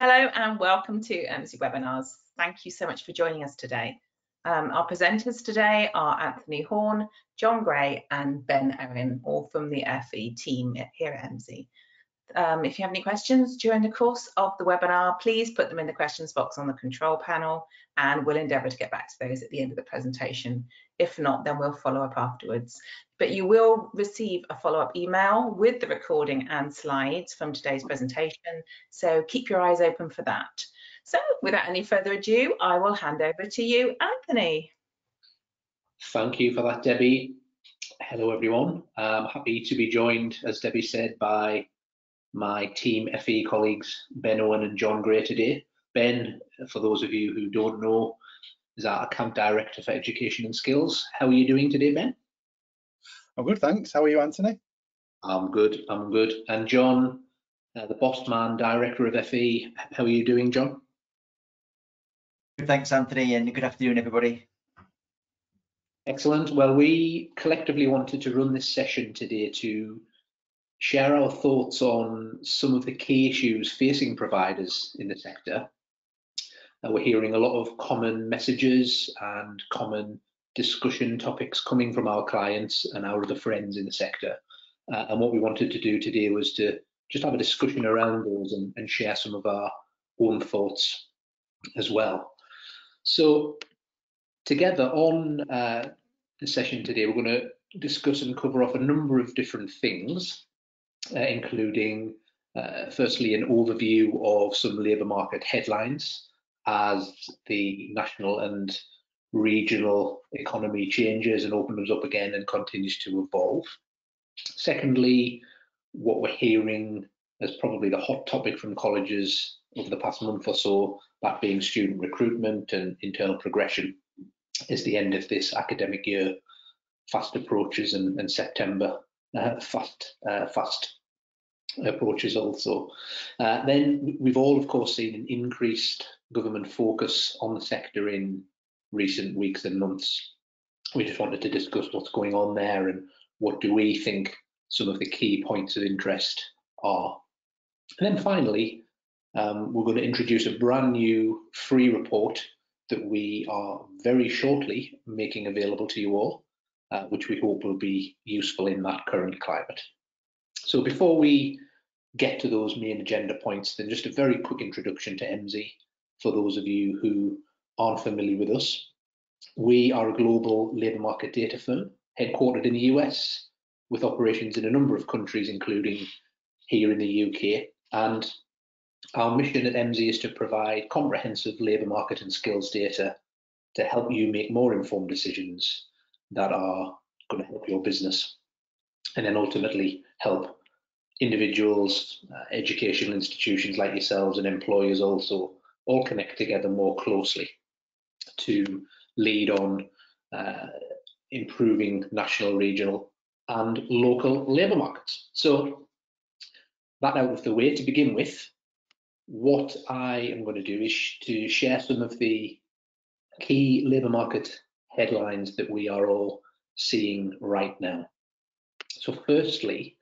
Hello and welcome to Emsi webinars. Thank you so much for joining us today. Our presenters today are Anthony Horn, John Gray and Ben Owen, all from the FE team here at Emsi. If you have any questions during the course of the webinar, please put them in the questions box on the control panel and we'll endeavour to get back to those at the end of the presentation. If not, then we'll follow up afterwards. But you will receive a follow-up email with the recording and slides from today's presentation, so keep your eyes open for that. So without any further ado, I will hand over to you, Anthony. Thank you for that, Debbie. Hello, everyone. I'm happy to be joined, as Debbie said, by my team FE colleagues, Ben Owen and John Gray today. Ben, for those of you who don't know, is our Account Director for Education and Skills. How are you doing today, Ben? I'm good, thanks. How are you, Anthony? I'm good, I'm good. And John, the Boss Man Director of FE, how are you doing, John? Good, thanks, Anthony, and good afternoon, everybody. Excellent. Well, we collectively wanted to run this session today to share our thoughts on some of the key issues facing providers in the sector. We're hearing a lot of common messages and common discussion topics coming from our clients and our other friends in the sector. And what we wanted to do today was to just have a discussion around those and share some of our own thoughts as well. So together on the session today, we're going to discuss and cover off a number of different things, including firstly an overview of some labour market headlines as the national and regional economy changes and opens up again and continues to evolve. Secondly, what we're hearing as probably the hot topic from colleges over the past month or so, that being student recruitment and internal progression, is the end of this academic year fast approaches and September fast approaches also. Then we've all, of course, seen an increased government focus on the sector in recent weeks and months. We just wanted to discuss what's going on there and what do we think some of the key points of interest are. And then finally, we're going to introduce a brand new free report that we are very shortly making available to you all, which we hope will be useful in that current climate. So before we get to those main agenda points, then just a very quick introduction to Emsi for those of you who aren't familiar with us. We are a global labour market data firm headquartered in the US with operations in a number of countries, including here in the UK. And our mission at Emsi is to provide comprehensive labour market and skills data to help you make more informed decisions that are going to help your business and then ultimately help individuals, educational institutions like yourselves and employers also all connect together more closely to lead on improving national, regional and local labour markets. So that out of the way, to begin with, what I am going to do is to share some of the key labour market headlines that we are all seeing right now. So firstly,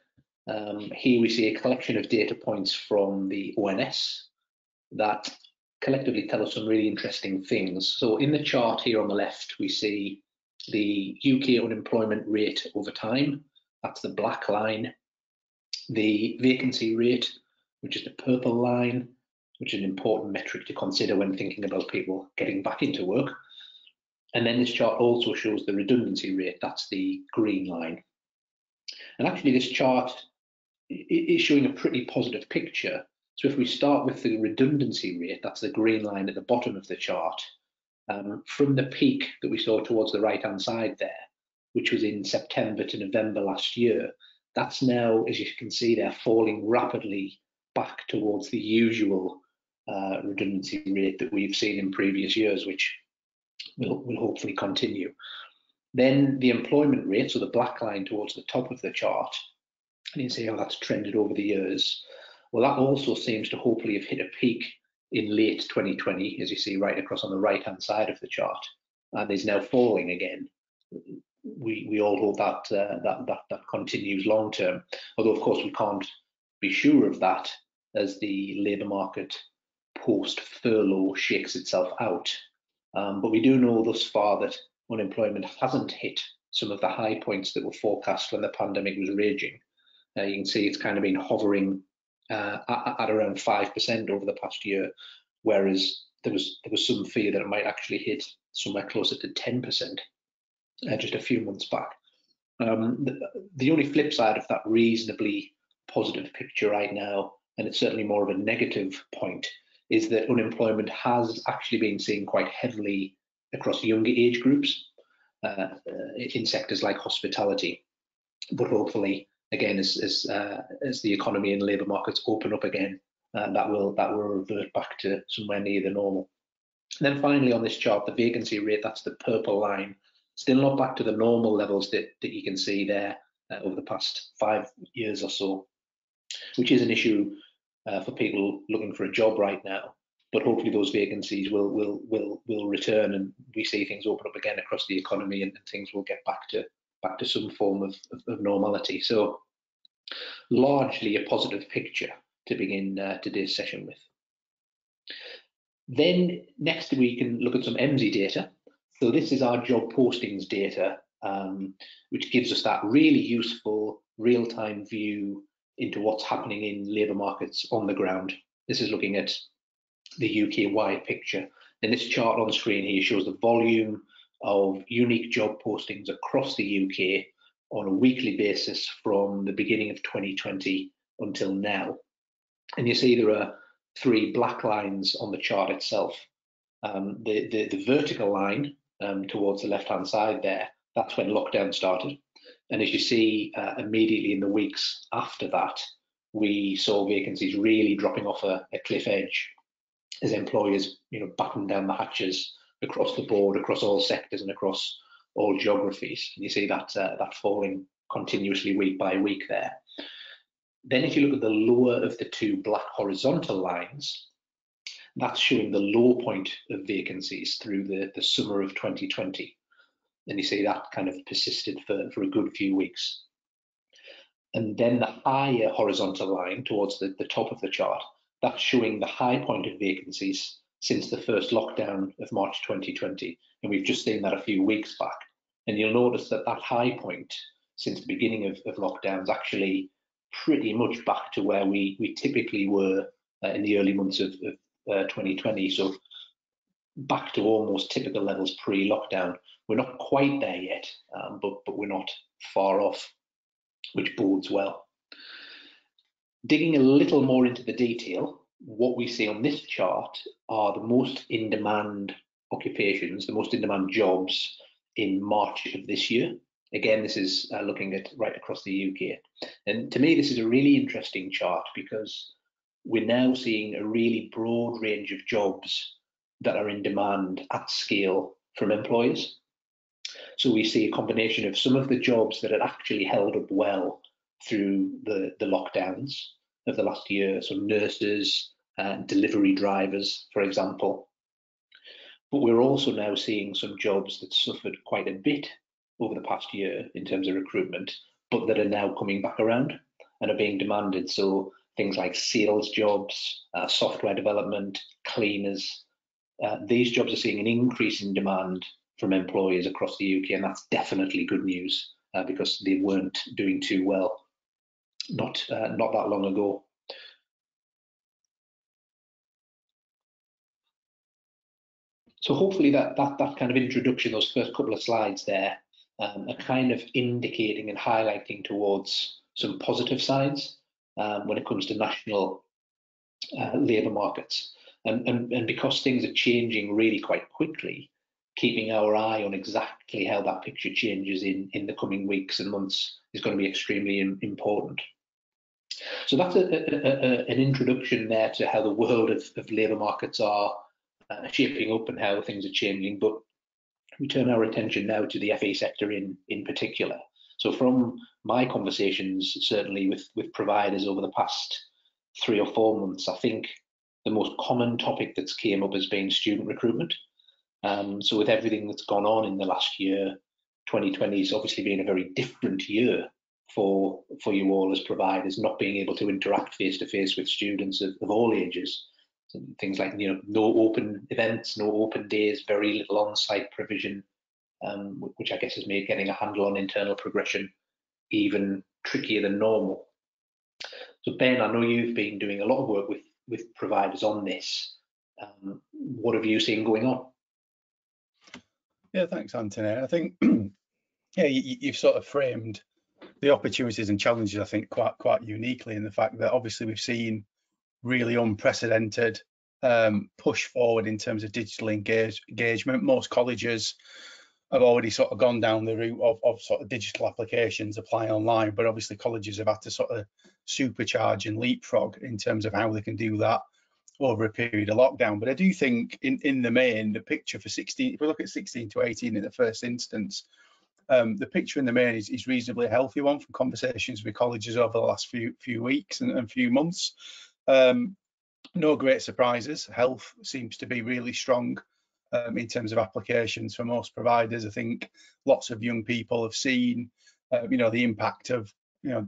here we see a collection of data points from the ONS that collectively tell us some really interesting things. So in the chart here on the left, we see the UK unemployment rate over time. That's the black line. The vacancy rate, which is the purple line, which is an important metric to consider when thinking about people getting back into work. And then this chart also shows the redundancy rate. That's the green line. And actually this chart is showing a pretty positive picture. So if we start with the redundancy rate, that's the green line at the bottom of the chart, from the peak that we saw towards the right-hand side there, which was in September to November last year, that's now, as you can see there, falling rapidly back towards the usual redundancy rate that we've seen in previous years, which will hopefully continue. Then the employment rate, so the black line towards the top of the chart, and you can see how that's trended over the years. Well, that also seems to hopefully have hit a peak in late 2020, as you see right across on the right-hand side of the chart, and is now falling again. We all hope that that continues long term, although of course we can't be sure of that as the labour market post-furlough shakes itself out. But we do know thus far that unemployment hasn't hit some of the high points that were forecast when the pandemic was raging. You can see it's kind of been hovering at around 5% over the past year, whereas there was some fear that it might actually hit somewhere closer to 10% just a few months back. The only flip side of that reasonably positive picture right now, and it's certainly more of a negative point, is that unemployment has actually been seen quite heavily across younger age groups in sectors like hospitality. But hopefully, again, as the economy and labour markets open up again, that will revert back to somewhere near the normal. And then finally on this chart, the vacancy rate, that's the purple line, still not back to the normal levels that you can see there over the past 5 years or so, which is an issue for people looking for a job right now. But hopefully those vacancies will return, and we see things open up again across the economy, and things will get back to some form of normality. So largely a positive picture to begin today's session with. Then next we can look at some Emsi data. So this is our job postings data, which gives us that really useful real-time view into what's happening in labour markets on the ground. This is looking at the UK-wide picture. And this chart on screen here shows the volume of unique job postings across the UK on a weekly basis from the beginning of 2020 until now. And you see there are 3 black lines on the chart itself. The vertical line towards the left-hand side there, that's when lockdown started. And as you see, immediately in the weeks after that, we saw vacancies really dropping off a cliff edge as employers, battened down the hatches across the board, across all sectors and across all geographies. And you see that falling continuously week by week there. Then if you look at the lower of the 2 black horizontal lines, that's showing the low point of vacancies through the summer of 2020. And you see that kind of persisted for a good few weeks. And then the higher horizontal line towards the top of the chart, that's showing the high point of vacancies since the first lockdown of March 2020. And we've just seen that a few weeks back. And you'll notice that high point since the beginning of lockdowns actually pretty much back to where we typically were in the early months of 2020. So back to almost typical levels pre-lockdown. We're not quite there yet, but we're not far off, which bodes well. Digging a little more into the detail, what we see on this chart are the most in-demand occupations, the most in-demand jobs in March of this year. Again, this is looking at right across the UK. And to me, this is a really interesting chart because we're now seeing a really broad range of jobs that are in demand at scale from employers. So we see a combination of some of the jobs that had actually held up well through the lockdowns of the last year, so nurses, delivery drivers, for example. But we're also now seeing some jobs that suffered quite a bit over the past year in terms of recruitment, but that are now coming back around and are being demanded. So things like sales jobs, software development, cleaners, these jobs are seeing an increase in demand from employers across the UK, and that's definitely good news because they weren't doing too well not that long ago. So hopefully that kind of introduction, those first couple of slides there, are kind of indicating and highlighting towards some positive signs when it comes to national labour markets. And because things are changing really quite quickly, keeping our eye on exactly how that picture changes in the coming weeks and months is going to be extremely important. So that's an introduction there to how the world of labour markets are shaping up and how things are changing. But we turn our attention now to the FE sector in particular. So from my conversations, certainly with providers over the past 3 or 4 months, I think the most common topic that's came up has been student recruitment. So with everything that's gone on in the last year, 2020 has obviously been a very different year for you all as providers, not being able to interact face-to-face with students of all ages. So things like, no open events, no open days, very little on-site provision, which I guess has made getting a handle on internal progression even trickier than normal. So Ben, I know you've been doing a lot of work with providers on this. What have you seen going on? Yeah, thanks, Anthony. I think yeah, you've sort of framed the opportunities and challenges, I think, quite uniquely in the fact that obviously we've seen really unprecedented push forward in terms of digital engagement. Most colleges have already sort of gone down the route of sort of digital applications apply online, but obviously colleges have had to sort of supercharge and leapfrog in terms of how they can do that over a period of lockdown. But I do think in the main, the picture for 16, if we look at 16 to 18 in the first instance, the picture in the main is reasonably a healthy one from conversations with colleges over the last few weeks and few months. No great surprises. Health seems to be really strong in terms of applications for most providers. I think lots of young people have seen, the impact of,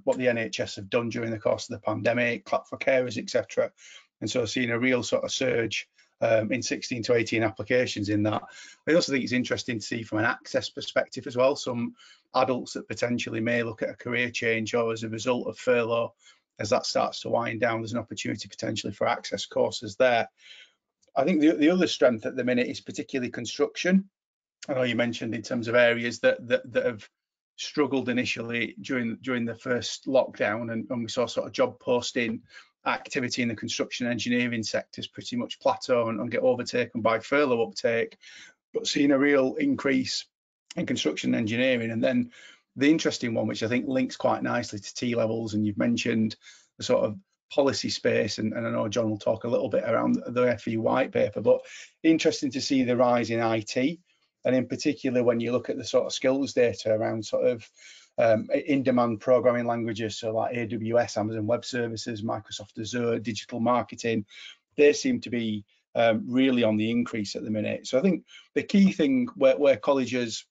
what the NHS have done during the course of the pandemic, clap for carers, etc. And so seeing a real sort of surge in 16 to 18 applications in that. I also think it's interesting to see from an access perspective as well, some adults that potentially may look at a career change or as a result of furlough, as that starts to wind down, there's an opportunity potentially for access courses there. I think the other strength at the minute is particularly construction. I know you mentioned in terms of areas that have struggled initially during the first lockdown, and we saw sort of job posting activity in the construction engineering sectors pretty much plateau and get overtaken by furlough uptake, but seeing a real increase in construction engineering. And then the interesting one, which I think links quite nicely to T-levels, and you've mentioned the sort of policy space, and I know John will talk a little bit around the FE white paper, but interesting to see the rise in IT, and in particular when you look at the sort of skills data around sort of in-demand programming languages, so like AWS, Amazon Web Services, Microsoft Azure, digital marketing, they seem to be really on the increase at the minute. So I think the key thing where colleges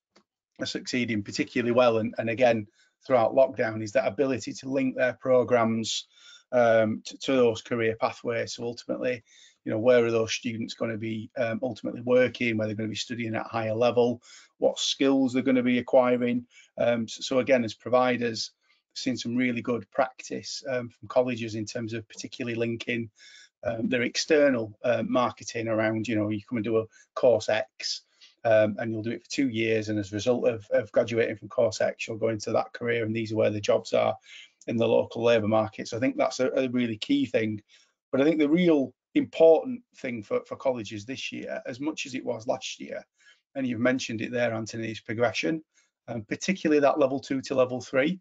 are succeeding particularly well, and again throughout lockdown, is that ability to link their programs to those career pathways. So ultimately, where are those students going to be ultimately working, where they're going to be studying at a higher level, what skills they're going to be acquiring. So again, as providers, we've seen some really good practice from colleges in terms of particularly linking their external marketing around, you come and do a course X, and you'll do it for 2 years, and as a result of graduating from course X, you'll go into that career, and these are where the jobs are in the local labour market. So I think that's a really key thing. But I think the real important thing for colleges this year, as much as it was last year, and you've mentioned it there, Anthony, is progression, particularly that level 2 to level 3.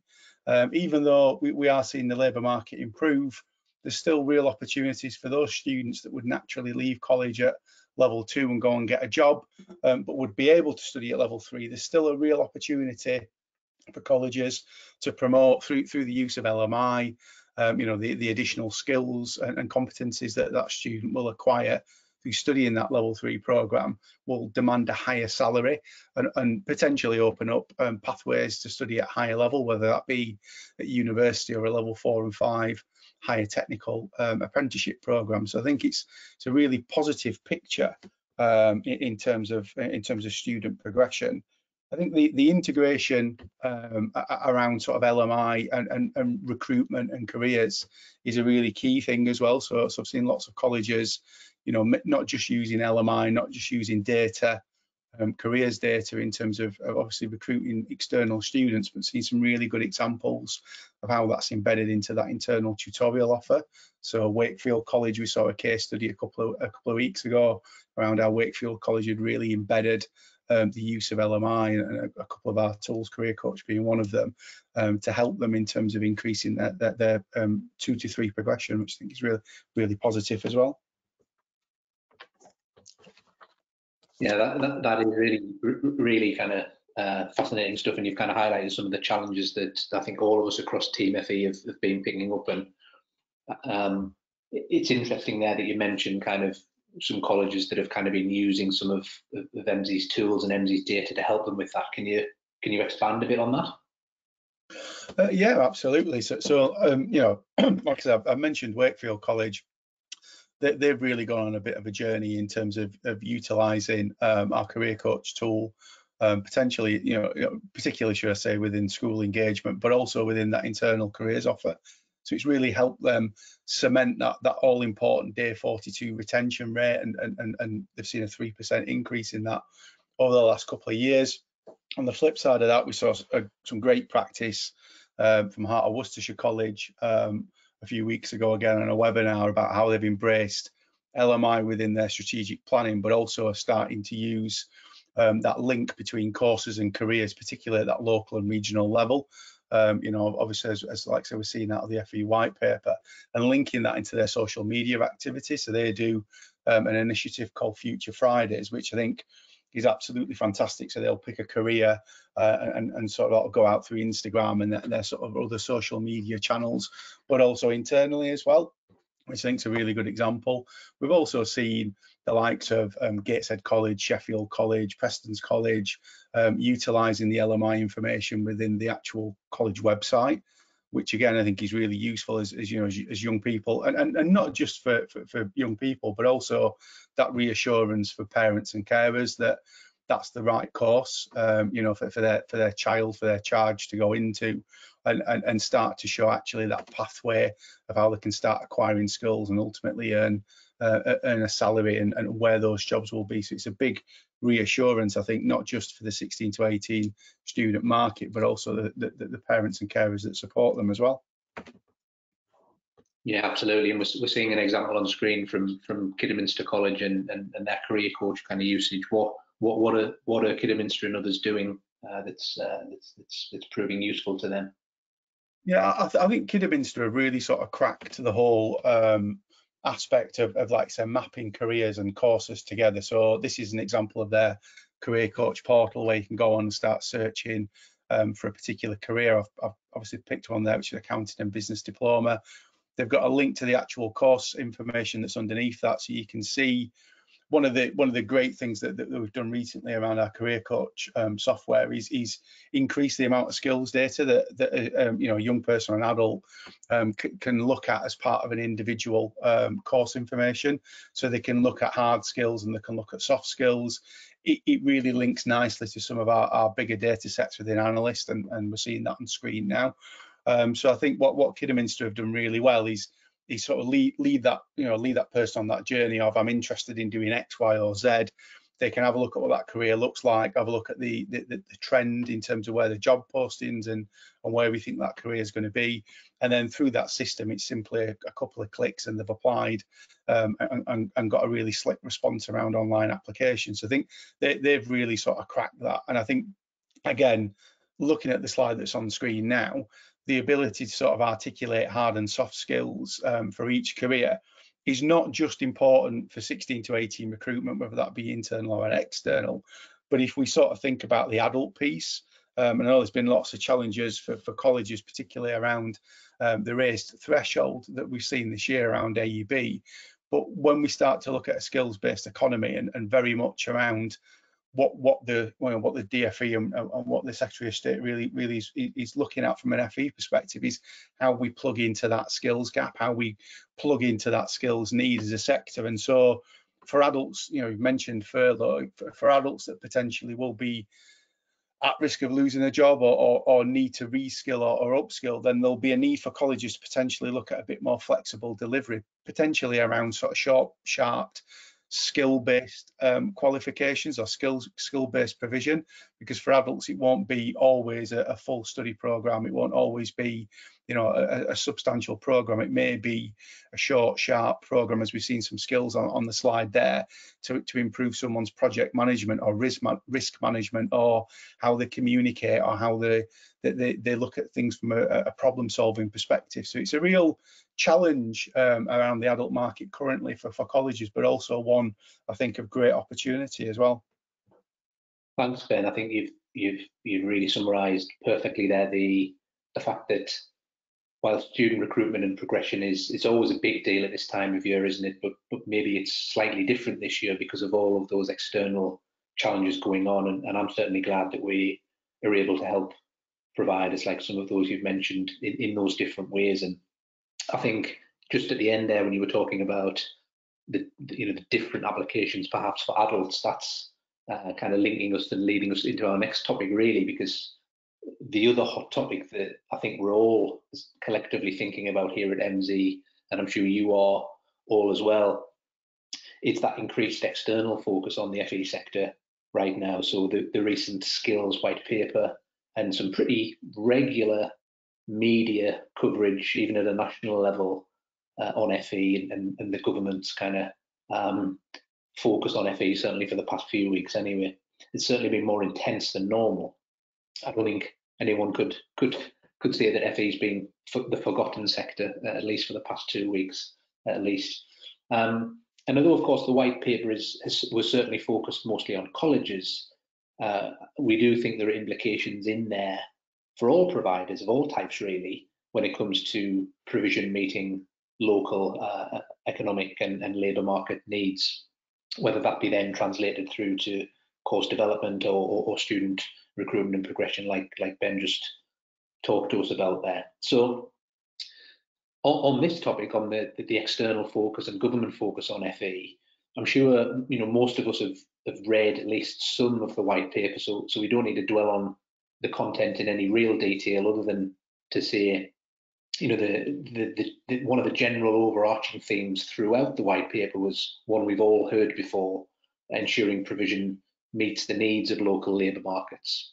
Even though we are seeing the labour market improve, there's still real opportunities for those students that would naturally leave college at level 2 and go and get a job, but would be able to study at level 3. There's still a real opportunity for colleges to promote through the use of LMI, the additional skills and competencies that student will acquire through studying that level 3 program will demand a higher salary and potentially open up pathways to study at higher level, whether that be at university or a level 4 and 5 higher technical apprenticeship program. So I think it's a really positive picture in terms of student progression. I think the integration around sort of LMI and recruitment and careers is a really key thing as well. So I've seen lots of colleges, not just using LMI, not just using data, careers data in terms of obviously recruiting external students, but seeing some really good examples of how that's embedded into that internal tutorial offer. So Wakefield College, we saw a case study a couple of weeks ago around how Wakefield College had really embedded the use of LMI, and a couple of our tools, Career Coach being one of them, to help them in terms of increasing their 2 to 3 progression, which I think is really positive as well. Yeah, that is really kind of fascinating stuff, and you've kind of highlighted some of the challenges that I think all of us across Team FE have been picking up. And it's interesting there that you mentioned kind of some colleges that have kind of been using some of Emsi's tools and Emsi's data to help them with that. Can you expand a bit on that? Yeah, absolutely. So like I said, I've mentioned Wakefield College. they've really gone on a bit of a journey in terms of utilising our career coach tool, potentially, particularly, should I say, within school engagement, but also within that internal careers offer. So it's really helped them cement that all important day 42 retention rate, and they've seen a 3% increase in that over the last couple of years. On the flip side of that, we saw some great practice from Heart of Worcestershire College a few weeks ago, again on a webinar about how they've embraced LMI within their strategic planning, but also are starting to use that link between courses and careers, particularly at that local and regional level. Obviously, as like I said, we're seeing that of the FE white paper, and linking that into their social media activity. So they do an initiative called Future Fridays, which I think is absolutely fantastic. So they'll pick a career and sort of go out through Instagram and their sort of other social media channels, but also internally as well, which I think is a really good example. We've also seen the likes of Gateshead College, Sheffield College, Preston's College, utilising the LMI information within the actual college website, which again I think is really useful as young people, and not just for young people, but also that reassurance for parents and carers that that's the right course, for their child, for their charge to go into, and start to show actually that pathway of how they can start acquiring skills and ultimately earn a salary, and where those jobs will be. So it's a big reassurance, I think, not just for the 16 to 18 student market, but also the parents and carers that support them as well. Yeah, absolutely. And we're seeing an example on screen from Kidderminster College and their career coach kind of usage. What are Kidderminster and others doing that's proving useful to them? Yeah, I think Kidderminster have really sort of cracked the whole aspect of like say mapping careers and courses together. So this is an example of their career coach portal where you can go on and start searching for a particular career. I've obviously picked one there, which is accounting and business diploma. They've got a link to the actual course information that's underneath that, so you can see. One of the great things that we've done recently around our career coach software is increase the amount of skills data that a young person or an adult can look at as part of an individual course information. So they can look at hard skills and they can look at soft skills. It really links nicely to some of our bigger data sets within analyst, and we're seeing that on screen now. So I think what Kidderminster have done really well is sort of lead that person on that journey of, I'm interested in doing X, Y, or Z. They can have a look at what that career looks like, have a look at the trend in terms of where the job postings and where we think that career is going to be. And then through that system, it's simply a couple of clicks and they've applied and got a really slick response around online applications. So I think they've really sort of cracked that. And I think, again, looking at the slide that's on screen now, the ability to sort of articulate hard and soft skills for each career is not just important for 16 to 18 recruitment, whether that be internal or external. But if we sort of think about the adult piece, I know there's been lots of challenges for colleges, particularly around the raised threshold that we've seen this year around AUB. But when we start to look at a skills-based economy and very much around what the DFE and what the Secretary of State really is looking at from an FE perspective is how we plug into that skills gap, how we plug into that skills need as a sector. And so for adults, you've mentioned furlough, for adults that potentially will be at risk of losing a job or need to reskill or upskill, then there'll be a need for colleges to potentially look at a bit more flexible delivery, potentially around sort of short, sharp, skill-based qualifications or skill-based provision, because for adults it won't be always a full study program, it won't always be a substantial program. It may be a short, sharp program, as we've seen some skills on the slide there, to improve someone's project management or risk management, or how they communicate, or how they look at things from a problem-solving perspective. So it's a real challenge around the adult market currently for colleges, but also one, I think, of great opportunity as well. Thanks, Ben. I think you've really summarised perfectly there the fact that while student recruitment and progression it's always a big deal at this time of year, isn't it? But maybe it's slightly different this year because of all of those external challenges going on. And I'm certainly glad that we are able to help providers like some of those you've mentioned in those different ways. And I think just at the end there, when you were talking about the different applications perhaps for adults. That's kind of linking us and leading us into our next topic, really, because the other hot topic that I think we're all collectively thinking about here at Emsi, and I'm sure you are all as well, it's that increased external focus on the FE sector right now. So the recent skills white paper and some pretty regular media coverage, even at a national level, on FE and the government's kind of focus on FE, certainly for the past few weeks anyway. It's certainly been more intense than normal. I don't think anyone could say that FE's been the forgotten sector, at least for the past 2 weeks, at least. And although, of course, the white paper was certainly focused mostly on colleges, we do think there are implications in there for all providers of all types, really, when it comes to provision meeting local economic and labour market needs, whether that be then translated through to course development or student recruitment and progression, like Ben just talked to us about there. So on this topic, on the external focus and government focus on FE, I'm sure most of us have read at least some of the white paper, so we don't need to dwell on the content in any real detail, other than to say, one of the general overarching themes throughout the white paper was one we've all heard before: ensuring provision meets the needs of local labour markets.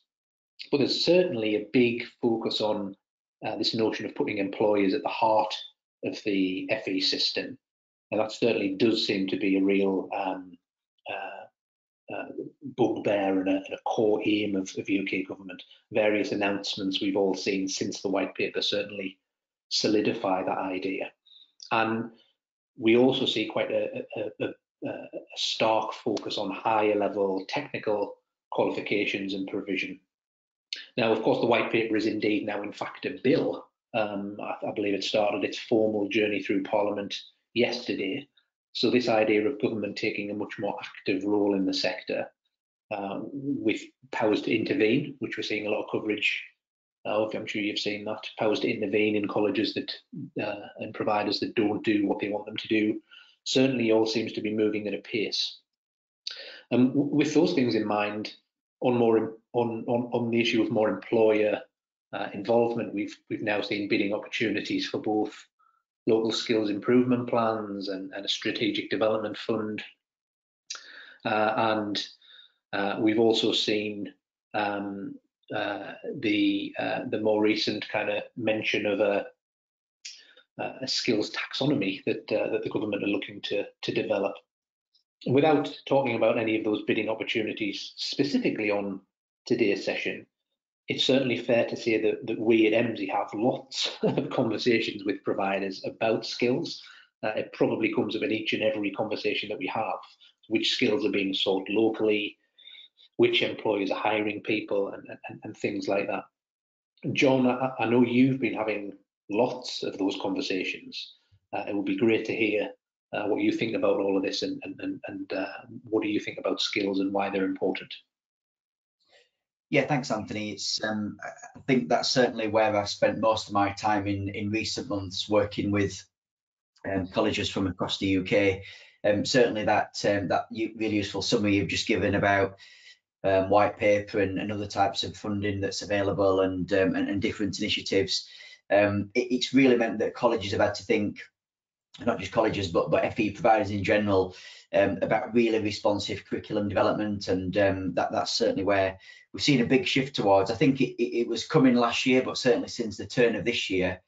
But there's certainly a big focus on this notion of putting employers at the heart of the FE system, and that certainly does seem to be a real bugbear and a core aim of UK government. Various announcements we've all seen since the white paper certainly solidify that idea, and we also see quite a stark focus on higher level technical qualifications and provision. Now, of course, the white paper is indeed now in fact a bill. I believe it started its formal journey through Parliament yesterday. So this idea of government taking a much more active role in the sector, with powers to intervene, which we're seeing a lot of coverage of, I'm sure you've seen that, powers to intervene in colleges that and providers that don't do what they want them to do, certainly all seems to be moving at a pace. And with those things in mind, on the issue of more employer involvement, we've now seen bidding opportunities for both local skills improvement plans and a strategic development fund, and we've also seen the more recent kind of mention of a skills taxonomy that the government are looking to develop. Without talking about any of those bidding opportunities specifically on today's session, it's certainly fair to say that we at Emsi have lots of conversations with providers about skills. It probably comes up in each and every conversation that we have: which skills are being sought locally, which employers are hiring people, and things like that. John, I know you've been having lots of those conversations. It would be great to hear what you think about all of this, and what do you think about skills and why they're important? Yeah, thanks, Anthony. It's I think that's certainly where I've spent most of my time in recent months, working with colleges from across the UK. Certainly that really useful summary you've just given about white paper and other types of funding that's available, and different initiatives. It's really meant that colleges have had to think, not just colleges but FE providers in general, about really responsive curriculum development, and that's certainly where we've seen a big shift towards. I think it was coming last year, but certainly since the turn of this year,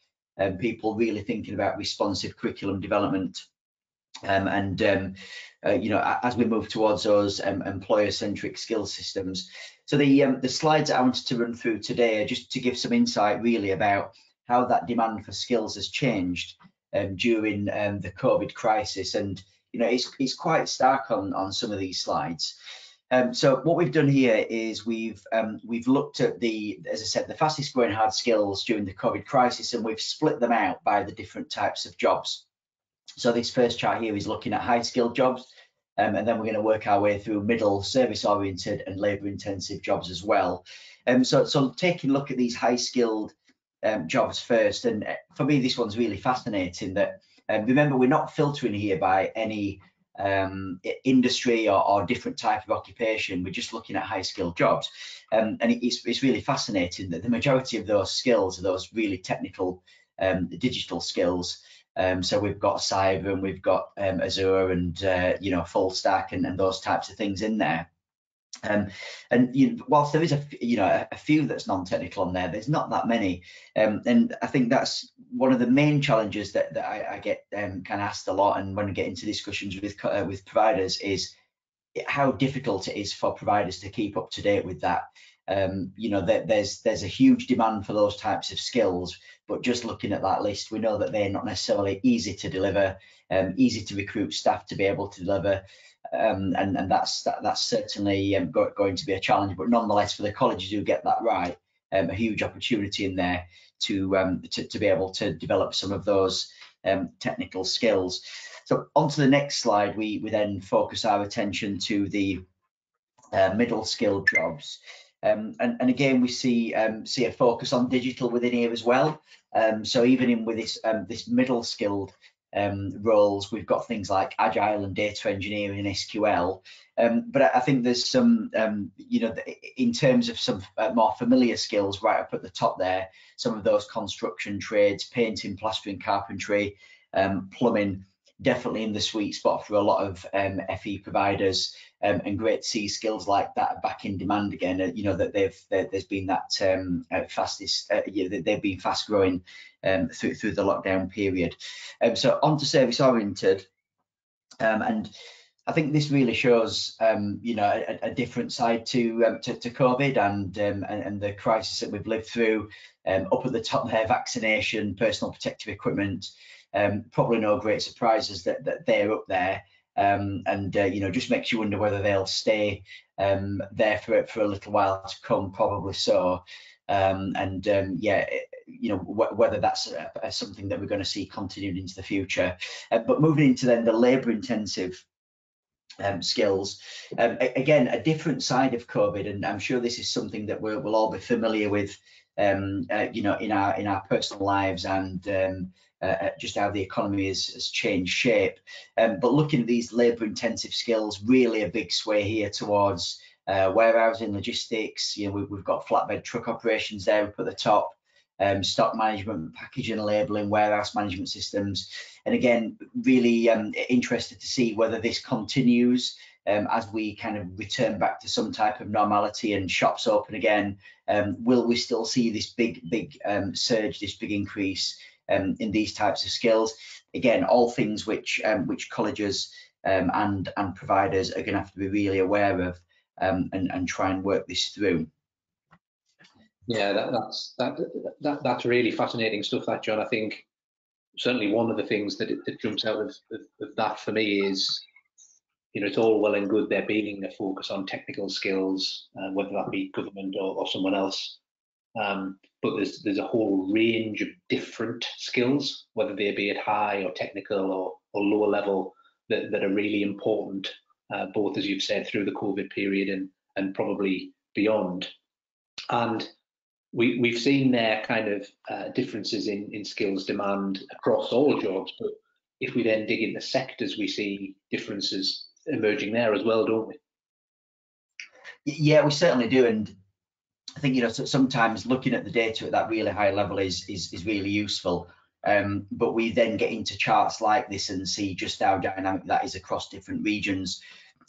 people really thinking about responsive curriculum development, as we move towards those employer-centric skill systems. So the slides I wanted to run through today are just to give some insight really about how that demand for skills has changed during the COVID crisis, and it's quite stark on some of these slides. So what we've done here is we've looked at as I said, the fastest growing hard skills during the COVID crisis, and we've split them out by the different types of jobs. So this first chart here is looking at high skilled jobs, and then we're going to work our way through middle, service oriented and labour intensive jobs as well. So taking a look at these high skilled jobs first, and for me this one's really fascinating. That remember, we're not filtering here by any industry or different type of occupation. We're just looking at high skilled jobs, and it's really fascinating that the majority of those skills are those really technical digital skills. So we've got cyber, and we've got Azure, and full stack, and those types of things in there. And whilst there is a few that's non-technical on there, there's not that many, and I think that's one of the main challenges that I get kind of asked a lot, and when I get into discussions with providers, is how difficult it is for providers to keep up to date with that. There's a huge demand for those types of skills, but just looking at that list, we know that they're not necessarily easy to deliver, easy to recruit staff to be able to deliver. And that's certainly going to be a challenge, but nonetheless, for the colleges who get that right, a huge opportunity in there to be able to develop some of those technical skills. So on to the next slide, we then focus our attention to the middle skilled jobs, and again we see a focus on digital within here as well. So even in with this middle skilled roles, we've got things like agile and data engineering and SQL, but I think there's some in terms of some more familiar skills right up at the top there, some of those construction trades, painting, plastering, carpentry, plumbing, definitely in the sweet spot for a lot of FE providers, and great to see skills like that are back in demand again. That there's been that they've been fast growing through the lockdown period. So on to service oriented, and I think this really shows a different side to COVID and the crisis that we've lived through. Up at the top there, vaccination, personal protective equipment. Probably no great surprises that they're up there, and just makes you wonder whether they'll stay there for a little while to come. Probably so, whether that's something that we're going to see continued into the future. But moving into then the labour intensive skills, again a different side of COVID, and I'm sure this is something that we'll all be familiar with, in our personal lives, and just how the economy has changed shape. But looking at these labour intensive skills, really a big sway here towards warehousing, logistics. We've got flatbed truck operations there up at the top, stock management, packaging and labelling, warehouse management systems. And again, really interested to see whether this continues as we kind of return back to some type of normality and shops open again. Will we still see this big surge, this big increase in these types of skills? Again, all things which colleges and providers are going to have to be really aware of, and try and work this through. Yeah, that's really fascinating stuff, that, John. I think certainly one of the things that jumps out of that for me is, it's all well and good there being a focus on technical skills, whether that be government or someone else. But there's a whole range of different skills, whether they be at high or technical or lower level, that are really important, both, as you've said, through the COVID period and probably beyond. And we've seen there kind of differences in skills demand across all jobs, but if we then dig into sectors, we see differences emerging there as well, don't we? Yeah, we certainly do. And I think, sometimes looking at the data at that really high level is really useful. But we then get into charts like this and see just how dynamic that is across different regions.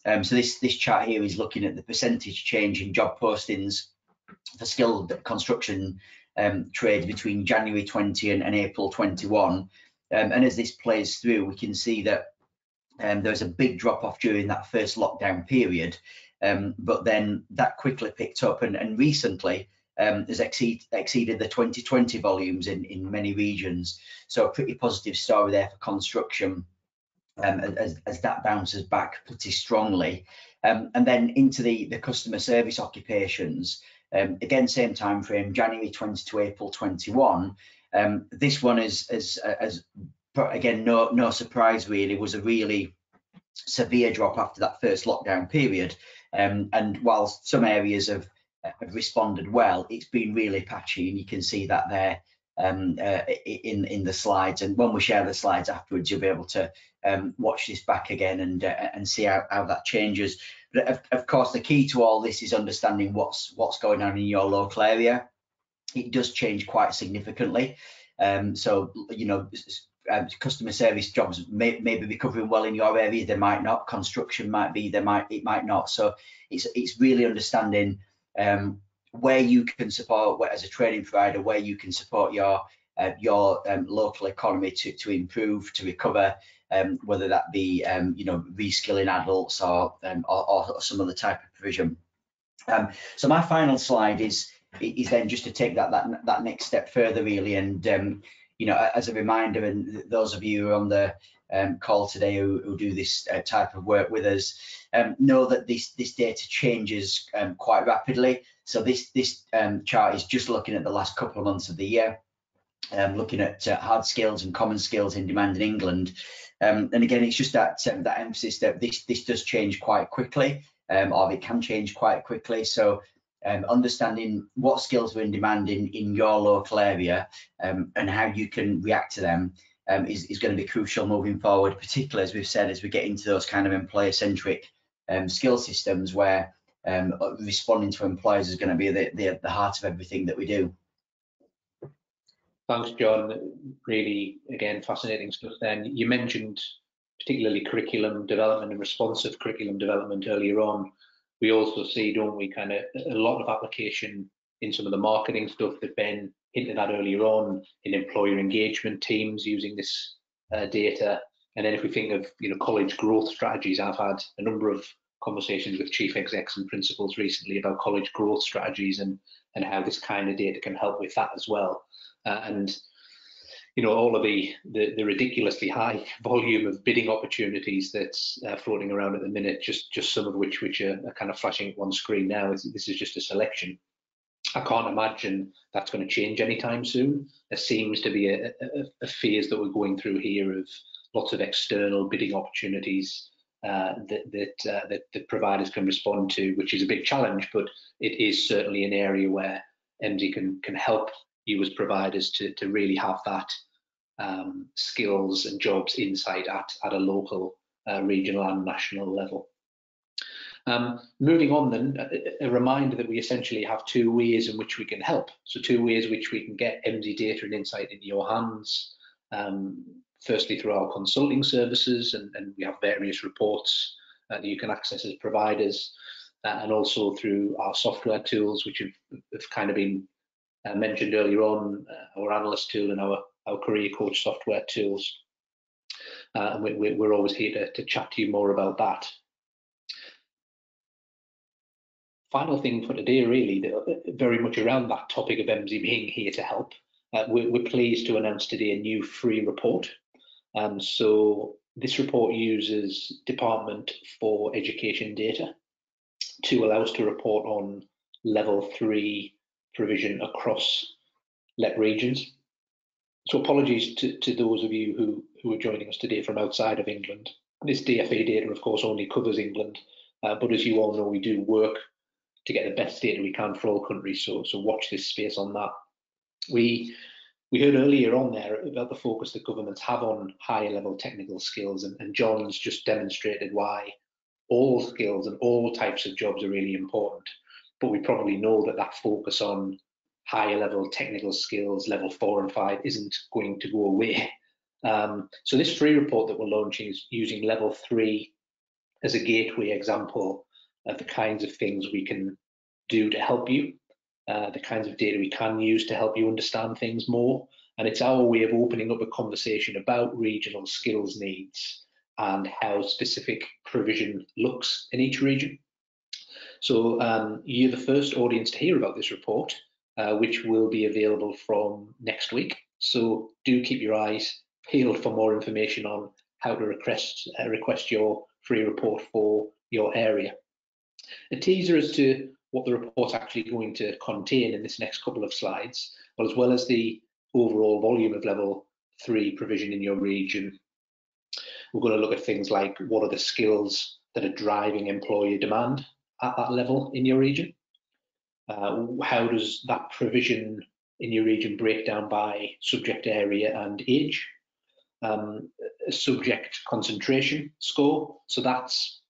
So this chart here is looking at the percentage change in job postings for skilled construction trades between January 20 and April 21. And as this plays through, we can see that there's a big drop off during that first lockdown period. But then that quickly picked up and recently has exceeded the 2020 volumes in many regions. So a pretty positive story there for construction, as that bounces back pretty strongly. And then into the customer service occupations, again, same time frame, January 20 to April 21. This one is again, no surprise really, was a really severe drop after that first lockdown period. And whilst some areas have responded well, it's been really patchy, and you can see that there in the slides, and when we share the slides afterwards, you'll be able to watch this back again and see how that changes. But of course, the key to all this is understanding what's going on in your local area. It does change quite significantly. So, you know, customer service jobs may be covering well in your area, they might not. Construction might be, it might not. So it's really understanding where you can support, as a training provider, where you can support your local economy to improve, to recover, whether that be you know, reskilling adults or some other type of provision. So my final slide is then just to take that next step further, really, and you know, as a reminder, and those of you who are on the call today who do this type of work with us, know that this data changes quite rapidly. So this chart is just looking at the last couple of months of the year, looking at hard skills and common skills in demand in England. And again, it's just that emphasis that this does change quite quickly, or it can change quite quickly. So understanding what skills are in demand in your local area and how you can react to them is going to be crucial moving forward, particularly, as we've said, as we get into those kind of employer-centric skill systems where responding to employers is going to be the heart of everything that we do. Thanks, John. Really, again, fascinating stuff then. You mentioned particularly curriculum development and responsive curriculum development earlier on. We also see, don't we, kind of a lot of application in some of the marketing stuff that Ben hinted at earlier on, in employer engagement teams using this data. And then if we think of, you know, college growth strategies, I've had a number of conversations with chief execs and principals recently about college growth strategies and how this kind of data can help with that as well. And you know, all of the ridiculously high volume of bidding opportunities that's floating around at the minute, just some of which are kind of flashing at one screen now. This is just a selection. I can't imagine that's going to change anytime soon. There seems to be a phase that we're going through here of lots of external bidding opportunities that providers can respond to, which is a big challenge, but it is certainly an area where Emsi can help you as providers to really have that skills and jobs insight at a local, regional and national level. Moving on then, a reminder that we essentially have two ways in which we can help. So two ways in which we can get Emsi data and insight into your hands. Firstly, through our consulting services, and we have various reports that you can access as providers, and also through our software tools, which have kind of been mentioned earlier on, our analyst tool and our career coach software tools. And we're always here to chat to you more about that. Final thing for today, really, very much around that topic of Emsi being here to help. We're pleased to announce today a new free report. So this report uses Department for Education data to allow us to report on level 3 provision across LEP regions. So apologies to those of you who are joining us today from outside of England. This DFA data, of course, only covers England, but as you all know, we do work to get the best data we can for all countries, so watch this space on that. We heard earlier on there about the focus that governments have on higher level technical skills, and John's just demonstrated why all skills and all types of jobs are really important. But we probably know that focus on higher level technical skills, level 4 and 5, isn't going to go away. So this free report that we're launching is using level 3 as a gateway example of the kinds of things we can do to help you, the kinds of data we can use to help you understand things more. And it's our way of opening up a conversation about regional skills needs and how specific provision looks in each region. So you're the first audience to hear about this report, which will be available from next week. So do keep your eyes peeled for more information on how to request your free report for your area. A teaser as to what the report's actually going to contain in this next couple of slides, as well as the overall volume of level 3 provision in your region. We're going to look at things like what are the skills that are driving employer demand at that level in your region. How does that provision in your region break down by subject area and age. A subject concentration score, so that's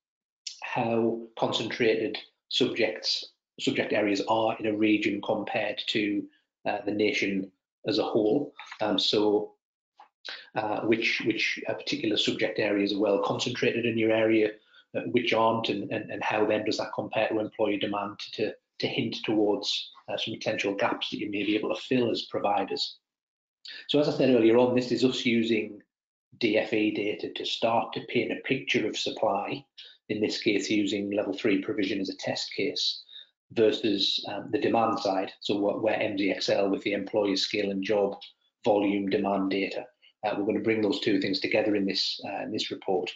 how concentrated subject areas are in a region compared to the nation as a whole. Which particular subject areas are well concentrated in your area, which aren't, and how then does that compare to employer demand to hint towards some potential gaps that you may be able to fill as providers. So as I said earlier on, this is us using DFE data to start to paint a picture of supply, in this case using level 3 provision as a test case, versus the demand side, so where Emsi excel with the employer skill and job volume demand data. We're going to bring those two things together in this report,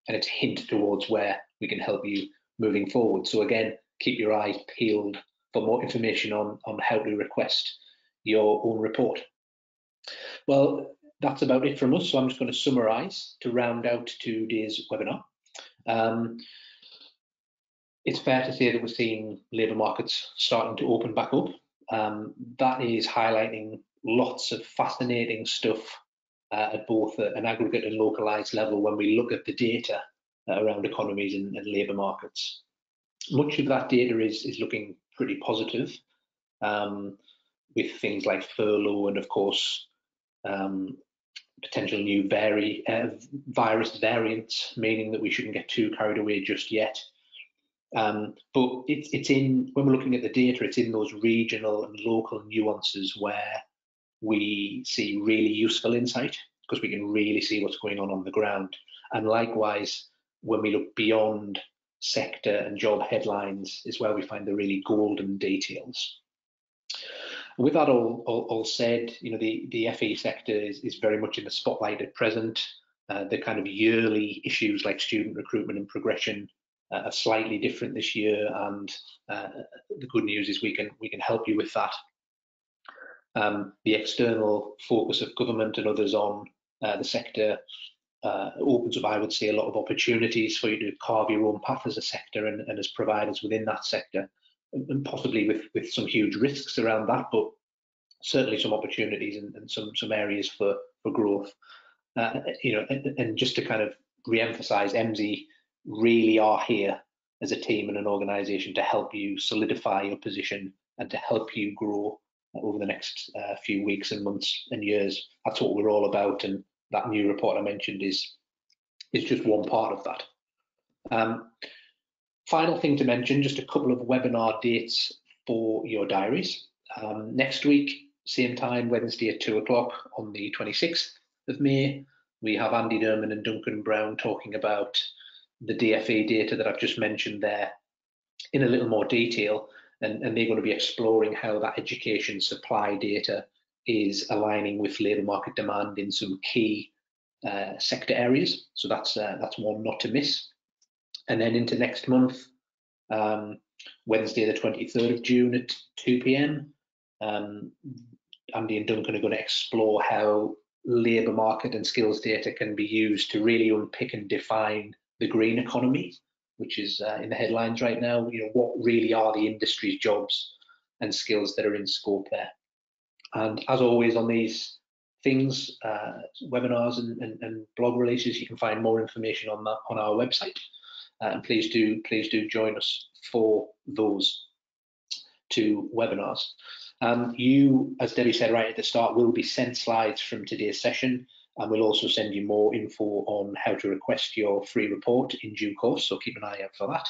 and it's a hint towards where we can help you moving forward. So again, keep your eyes peeled for more information on how to request your own report. Well, that's about it from us. So I'm just going to summarise to round out today's webinar. It's fair to say that we're seeing labour markets starting to open back up. That is highlighting lots of fascinating stuff at both an aggregate and localised level when we look at the data around economies and labour markets. Much of that data is looking pretty positive, with things like furlough and, of course, potential new virus variants, meaning that we shouldn't get too carried away just yet. But it's in, when we're looking at the data, it's in those regional and local nuances where we see really useful insight, because we can really see what's going on the ground. And likewise, when we look beyond sector and job headlines is where we find the really golden details. With that all said, you know, the FE sector is very much in the spotlight at present. The kind of yearly issues like student recruitment and progression are slightly different this year, and the good news is we can help you with that. The external focus of government and others on the sector opens up, I would say, a lot of opportunities for you to carve your own path as a sector and as providers within that sector, and possibly with some huge risks around that, but certainly some opportunities and some areas for growth. You know, and just to kind of re-emphasize, Emsi really are here as a team and an organisation to help you solidify your position and to help you grow over the next few weeks and months and years. That's what we're all about, and that new report I mentioned is just one part of that. Final thing to mention, just a couple of webinar dates for your diaries. Next week, same time, Wednesday at 2 o'clock on the 26th of May, we have Andy Derman and Duncan Brown talking about the DFE data that I've just mentioned there in a little more detail, and they're going to be exploring how that education supply data is aligning with labour market demand in some key sector areas. So that's one not to miss. And then into next month, Wednesday the 23rd of June at 2 p.m, Andy and Duncan are going to explore how labour market and skills data can be used to really unpick and define the green economy, which is in the headlines right now. You know, what really are the industry's jobs and skills that are in scope there. And as always on these things, webinars and blog releases, you can find more information on that on our website. And please do join us for those two webinars. You, as Debbie said right at the start, will be sent slides from today's session, and we'll also send you more info on how to request your free report in due course, so keep an eye out for that.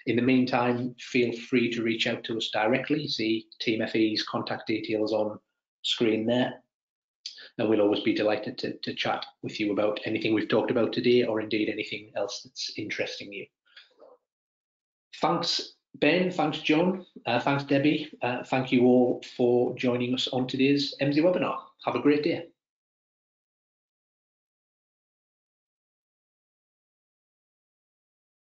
In the meantime, feel free to reach out to us directly. See Team FE's contact details on screen there, and we'll always be delighted to chat with you about anything we've talked about today, or indeed anything else that's interesting you. Thanks Ben, thanks John, thanks Debbie, thank you all for joining us on today's Emsi webinar. Have a great day.